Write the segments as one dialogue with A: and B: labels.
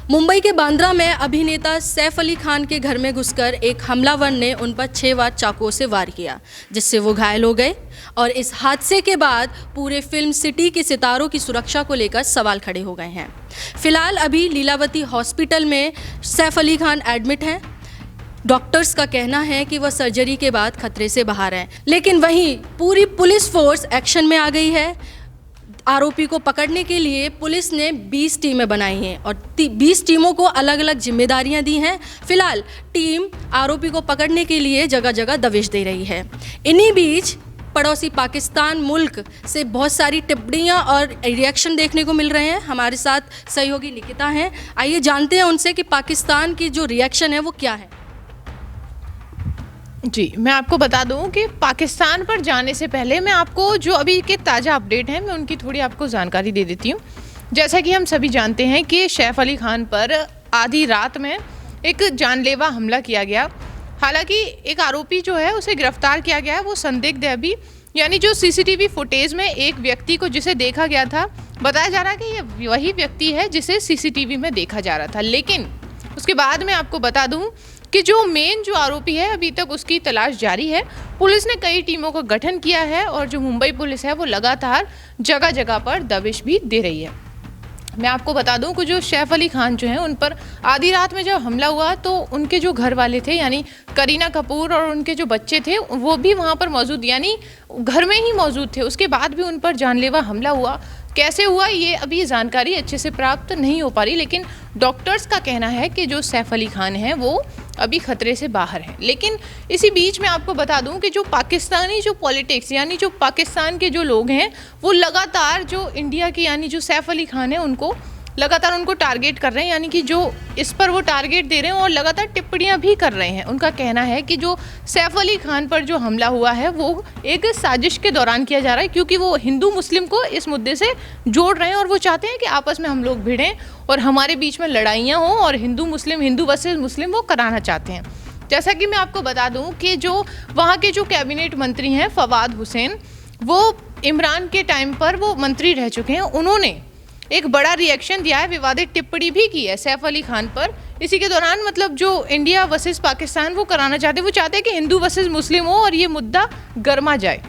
A: मुंबई के बांद्रा में अभिनेता सैफ अली खान के घर में घुसकर एक हमलावर ने उन पर 6 बार चाकुओं से वार किया, जिससे वो घायल हो गए। और इस हादसे के बाद पूरे फिल्म सिटी के सितारों की सुरक्षा को लेकर सवाल खड़े हो गए हैं। फिलहाल अभी लीलावती हॉस्पिटल में सैफ अली खान एडमिट हैं। डॉक्टर्स का कहना है कि वह सर्जरी के बाद खतरे से बाहर हैं, लेकिन वहीं पूरी पुलिस फोर्स एक्शन में आ गई है। आरोपी को पकड़ने के लिए पुलिस ने 20 टीमें बनाई हैं और 20 टीमों को अलग अलग जिम्मेदारियां दी हैं। फिलहाल टीम आरोपी को पकड़ने के लिए जगह जगह दबिश दे रही है। इन्हीं बीच पड़ोसी पाकिस्तान मुल्क से बहुत सारी टिप्पणियां और रिएक्शन देखने को मिल रहे हैं। हमारे साथ सहयोगी निकिता हैं, आइए जानते हैं उनसे कि पाकिस्तान की जो रिएक्शन है वो क्या है।
B: जी, मैं आपको बता दूं कि पाकिस्तान पर जाने से पहले मैं आपको जो अभी के ताज़ा अपडेट हैं मैं उनकी थोड़ी आपको जानकारी दे देती हूं। जैसा कि हम सभी जानते हैं कि सैफ अली खान पर आधी रात में एक जानलेवा हमला किया गया। हालांकि एक आरोपी जो है उसे गिरफ्तार किया गया है, वो संदिग्ध है अभी। यानी जो सीसीटीवी फुटेज में एक व्यक्ति को जिसे देखा गया था, बताया जा रहा है कि ये वही व्यक्ति है जिसे सीसीटीवी में देखा जा रहा था। लेकिन उसके बाद मैं आपको बता दूँ कि जो मेन जो आरोपी है अभी तक उसकी तलाश जारी है। पुलिस ने कई टीमों का गठन किया है और जो मुंबई पुलिस है वो लगातार जगह जगह पर दबिश भी दे रही है। मैं आपको बता दूं कि जो सैफ अली खान जो हैं उन पर आधी रात में जब हमला हुआ तो उनके जो घर वाले थे यानी करीना कपूर और उनके जो बच्चे थे वो भी वहाँ पर मौजूद यानी घर में ही मौजूद थे। उसके बाद भी उन पर जानलेवा हमला हुआ। कैसे हुआ ये अभी जानकारी अच्छे से प्राप्त नहीं हो पा रही, लेकिन डॉक्टर्स का कहना है कि जो सैफ अली खान हैं वो अभी खतरे से बाहर हैं। लेकिन इसी बीच मैं आपको बता दूं कि जो पाकिस्तानी जो पॉलिटिक्स यानी जो पाकिस्तान के जो लोग हैं वो लगातार जो इंडिया की यानी जो सैफ अली खान है उनको लगातार उनको टारगेट कर रहे हैं, यानी कि जो इस पर वो टारगेट दे रहे हैं और लगातार टिप्पणियां भी कर रहे हैं। उनका कहना है कि जो सैफ अली खान पर जो हमला हुआ है वो एक साजिश के दौरान किया जा रहा है, क्योंकि वो हिंदू मुस्लिम को इस मुद्दे से जोड़ रहे हैं और वो चाहते हैं कि आपस में हम लोग भिड़ें और हमारे बीच में लड़ाइयाँ हों और हिंदू वर्सेस मुस्लिम वो कराना चाहते हैं। जैसा कि मैं आपको बता दूँ कि जो वहाँ के जो कैबिनेट मंत्री हैं फवाद हुसैन, वो इमरान के टाइम पर वो मंत्री रह चुके हैं। उन्होंने एक बड़ा रिएक्शन दिया है, विवादित टिप्पणी भी की है सैफ अली खान पर। इसी के दौरान मतलब जो इंडिया वर्सेस पाकिस्तान वो कराना चाहते हैं, वो चाहते हैं कि हिंदू वर्सेस मुस्लिम हो और ये मुद्दा गर्मा जाए।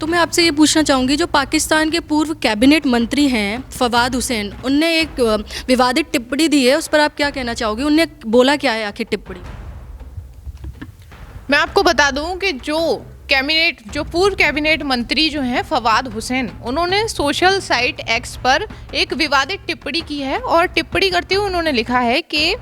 A: तो मैं आपसे ये पूछना चाहूँगी, जो पाकिस्तान के पूर्व कैबिनेट मंत्री हैं फवाद हुसैन, उनने एक विवादित टिप्पणी दी है, उस पर आप क्या कहना चाहोगे? उनने बोला क्या है आखिर टिप्पणी?
B: मैं आपको बता दूं कि जो पूर्व कैबिनेट मंत्री जो हैं फवाद हुसैन, उन्होंने सोशल साइट एक्स पर एक विवादित टिप्पणी की है और टिप्पणी करते हुए उन्होंने लिखा है कि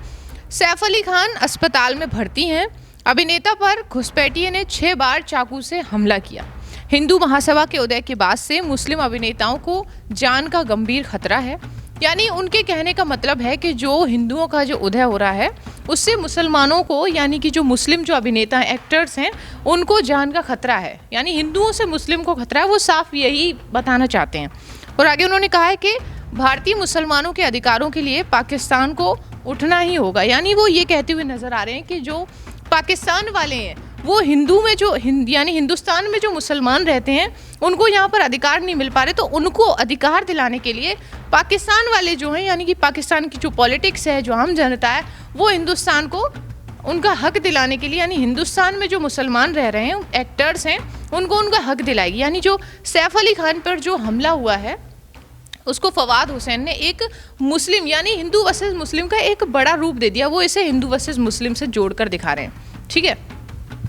B: सैफ अली खान अस्पताल में भर्ती हैं। अभिनेता पर घुसपैठिए ने 6 बार चाकू से हमला किया। हिंदू महासभा के उदय के बाद से मुस्लिम अभिनेताओं को जान का गंभीर खतरा है। यानी उनके कहने का मतलब है कि जो हिंदुओं का जो उदय हो रहा है उससे मुसलमानों को यानी कि जो मुस्लिम जो अभिनेता एक्टर्स हैं उनको जान का खतरा है, यानी हिंदुओं से मुस्लिम को खतरा है। वो साफ यही बताना चाहते हैं। और आगे उन्होंने कहा है कि भारतीय मुसलमानों के अधिकारों के लिए पाकिस्तान को उठना ही होगा। यानी वो ये कहते हुए नज़र आ रहे हैं कि जो पाकिस्तान वाले हैं वो हिंदू में जो यानी हिंदुस्तान में जो मुसलमान रहते हैं उनको यहाँ पर अधिकार नहीं मिल पा रहे, तो उनको अधिकार दिलाने के लिए पाकिस्तान वाले जो हैं यानी कि पाकिस्तान की जो पॉलिटिक्स है, जो आम जनता है, वो हिंदुस्तान को उनका हक दिलाने के लिए यानी हिंदुस्तान में जो मुसलमान रह रहे हैं एक्टर्स हैं उनको उनका हक दिलाएगी। यानी जो सैफ अली खान पर जो हमला हुआ है उसको फवाद हुसैन ने एक मुस्लिम यानी हिंदू वर्सेस मुस्लिम का एक बड़ा रूप दे दिया। वो इसे हिंदू वर्सेस मुस्लिम से जोड़कर दिखा रहे हैं। ठीक है,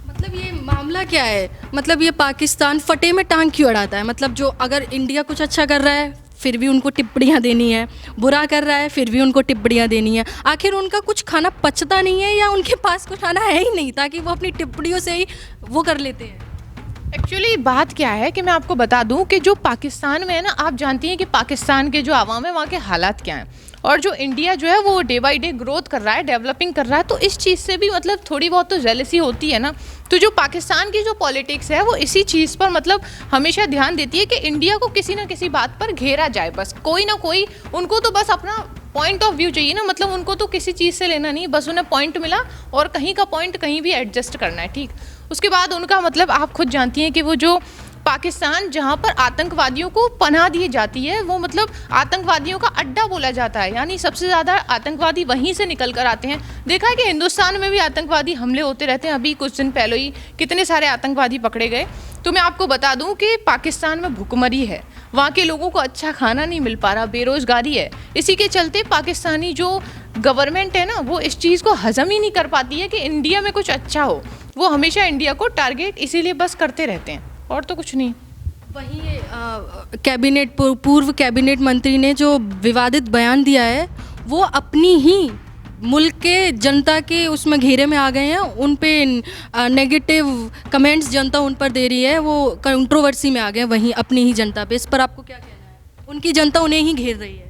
A: मतलब ये मामला क्या है? मतलब ये पाकिस्तान फटे में टांग क्यों अड़ाता है? मतलब जो अगर इंडिया कुछ अच्छा कर रहा है फिर भी उनको टिप्पणियाँ देनी है, बुरा कर रहा है फिर भी उनको टिप्पणियाँ देनी है। आखिर उनका कुछ खाना पचता नहीं है या उनके पास कुछ खाना है ही नहीं ताकि वो अपनी टिप्पणियों से ही वो कर लेते हैं?
B: एक्चुअली बात क्या है कि मैं आपको बता दूं कि जो पाकिस्तान में है ना, आप जानती हैं कि पाकिस्तान के जो आवाम है वहाँ के हालात क्या हैं, और जो इंडिया जो है वो डे बाई डे ग्रोथ कर रहा है, डेवलपिंग कर रहा है, तो इस चीज़ से भी मतलब थोड़ी बहुत तो जेलसी होती है ना। तो जो पाकिस्तान की जो पॉलिटिक्स है वो इसी चीज़ पर मतलब हमेशा ध्यान देती है कि इंडिया को किसी ना किसी बात पर घेरा जाए, बस कोई ना कोई, उनको तो बस अपना पॉइंट ऑफ व्यू चाहिए ना, मतलब उनको तो किसी चीज़ से लेना नहीं, बस उन्हें पॉइंट मिला और कहीं का पॉइंट कहीं भी एडजस्ट करना है। ठीक, उसके बाद उनका मतलब आप खुद जानती हैं कि वो जो पाकिस्तान जहां पर आतंकवादियों को पनाह दी जाती है, वो मतलब आतंकवादियों का अड्डा बोला जाता है, यानी सबसे ज़्यादा आतंकवादी वहीं से निकल कर आते हैं। देखा है कि हिंदुस्तान में भी आतंकवादी हमले होते रहते हैं। अभी कुछ दिन पहले ही कितने सारे आतंकवादी पकड़े गए। तो मैं आपको बता दूं कि पाकिस्तान में भुखमरी है, वहाँ के लोगों को अच्छा खाना नहीं मिल पा रहा, बेरोज़गारी है। इसी के चलते पाकिस्तानी जो गवर्नमेंट है ना, वो इस चीज़ को हजम ही नहीं कर पाती है कि इंडिया में कुछ अच्छा हो। वो हमेशा इंडिया को टारगेट इसीलिए बस करते रहते हैं, और तो कुछ नहीं।
A: वहीं कैबिनेट पूर्व कैबिनेट मंत्री ने जो विवादित बयान दिया है, वो अपनी ही मुल्क के जनता के उसमें घेरे में आ गए हैं। उन पे नेगेटिव कमेंट्स जनता उन पर दे रही है, वो कंट्रोवर्सी में आ गए वहीं अपनी ही जनता पे। इस पर आपको क्या कहना है? उनकी जनता उन्हें ही घेर रही है।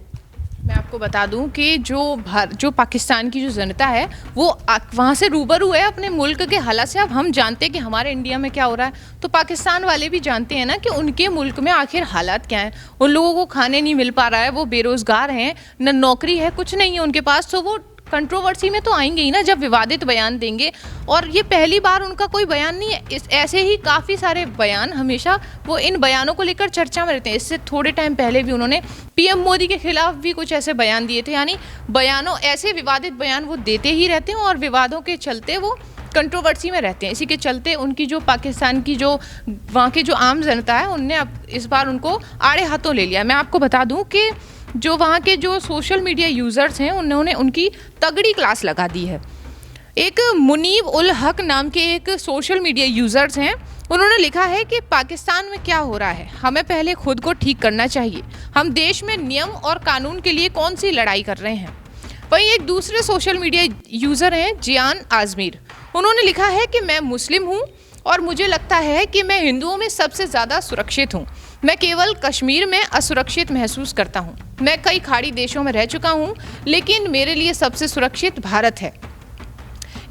B: मैं आपको बता दूं कि जो पाकिस्तान की जो जनता है वो वहाँ से रूबरू है अपने मुल्क के हालात से। अब हम जानते हैं कि हमारे इंडिया में क्या हो रहा है, तो पाकिस्तान वाले भी जानते हैं ना कि उनके मुल्क में आखिर हालात क्या हैं। उन लोगों को खाने नहीं मिल पा रहा है, वो बेरोज़गार हैं, न नौकरी है, कुछ नहीं है उनके पास। तो वो कंट्रोवर्सी में तो आएंगे ही ना जब विवादित बयान देंगे। और ये पहली बार उनका कोई बयान नहीं है, ऐसे ही काफ़ी सारे बयान हमेशा वो इन बयानों को लेकर चर्चा में रहते हैं। इससे थोड़े टाइम पहले भी उन्होंने पीएम मोदी के खिलाफ भी कुछ ऐसे बयान दिए थे। यानी बयानों ऐसे विवादित बयान वो देते ही रहते हैं और विवादों के चलते वो कंट्रोवर्सी में रहते हैं। इसी के चलते उनकी जो पाकिस्तान की जो वहाँ की जो आम जनता है, उनने अब इस बार उनको आड़े हाथों ले लिया। मैं आपको बता दूँ कि जो वहाँ के जो सोशल मीडिया यूज़र्स हैं, उन्होंने उनकी तगड़ी क्लास लगा दी है। एक मुनीब उल हक नाम के एक सोशल मीडिया यूज़र्स हैं, उन्होंने लिखा है कि पाकिस्तान में क्या हो रहा है, हमें पहले खुद को ठीक करना चाहिए। हम देश में नियम और कानून के लिए कौन सी लड़ाई कर रहे हैं। वहीं एक दूसरे सोशल मीडिया यूज़र हैं जियान आज़मीर, उन्होंने लिखा है कि मैं मुस्लिम हूँ और मुझे लगता है कि मैं हिंदुओं में सबसे ज़्यादा सुरक्षित हूँ। मैं केवल कश्मीर में असुरक्षित महसूस करता हूँ। मैं कई खाड़ी देशों में रह चुका हूँ, लेकिन मेरे लिए सबसे सुरक्षित भारत है।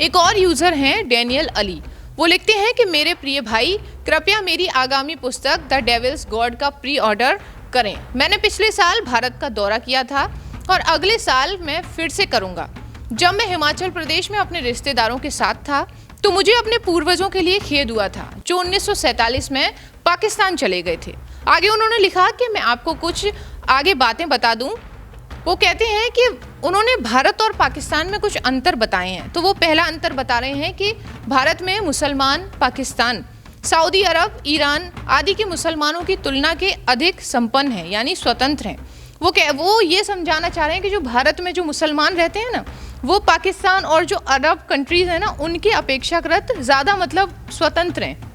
B: एक और यूज़र हैं डैनियल अली, वो लिखते हैं कि मेरे प्रिय भाई, कृपया मेरी आगामी पुस्तक द डेविल्स गॉड का प्री ऑर्डर करें। मैंने पिछले साल भारत का दौरा किया था और अगले साल मैं फिर से करूँगा। जब मैं हिमाचल प्रदेश में अपने रिश्तेदारों के साथ था तो मुझे अपने पूर्वजों के लिए खेद हुआ था जो 1947 में पाकिस्तान चले गए थे। आगे उन्होंने लिखा कि मैं आपको कुछ आगे बातें बता दूं। वो कहते हैं कि उन्होंने भारत और पाकिस्तान में कुछ अंतर बताए हैं। तो वो पहला अंतर बता रहे हैं कि भारत में मुसलमान पाकिस्तान, सऊदी अरब, ईरान आदि के मुसलमानों की तुलना के अधिक संपन्न हैं, यानी स्वतंत्र हैं। वो ये समझाना चाह रहे हैं कि जो भारत में जो मुसलमान रहते हैं ना, वो पाकिस्तान और जो अरब कंट्रीज़ हैं ना, उनकी अपेक्षाकृत ज़्यादा मतलब स्वतंत्र हैं।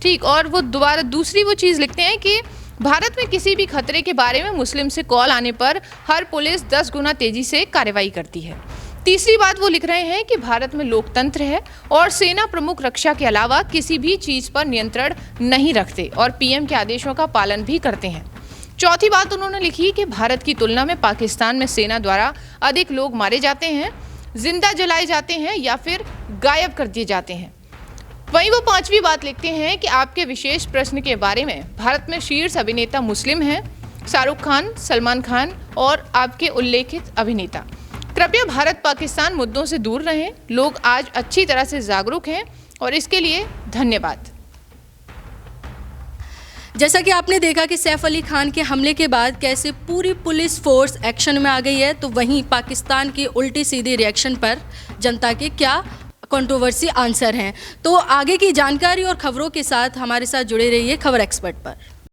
B: ठीक, और वो दोबारा दूसरी वो चीज़ लिखते हैं कि भारत में किसी भी खतरे के बारे में मुस्लिम से कॉल आने पर हर पुलिस 10 गुना तेज़ी से कार्रवाई करती है। तीसरी बात वो लिख रहे हैं कि भारत में लोकतंत्र है और सेना प्रमुख रक्षा के अलावा किसी भी चीज़ पर नियंत्रण नहीं रखते और पीएम के आदेशों का पालन भी करते हैं। चौथी बात उन्होंने लिखी कि भारत की तुलना में पाकिस्तान में सेना द्वारा अधिक लोग मारे जाते हैं, जिंदा जलाए जाते हैं या फिर गायब कर दिए जाते हैं। वहीं वो पांचवी बात लिखते हैं कि आपके विशेष प्रश्न के बारे में भारत में शीर्ष अभिनेता मुस्लिम हैं, शाहरुख खान, सलमान खान और आपके उल्लेखित अभिनेता। कृपया भारत पाकिस्तान मुद्दों से दूर रहें। लोग आज अच्छी तरह से जागरूक हैं और इसके लिए धन्यवाद।
A: जैसा कि आपने देखा कि सैफ अली खान के हमले के बाद कैसे पूरी पुलिस फोर्स एक्शन में आ गई है, तो वहीं पाकिस्तान के उल्टी सीधी रिएक्शन पर जनता के क्या कंट्रोवर्सी आंसर हैं। तो आगे की जानकारी और खबरों के साथ हमारे साथ जुड़े रहिए खबर एक्सपर्ट पर।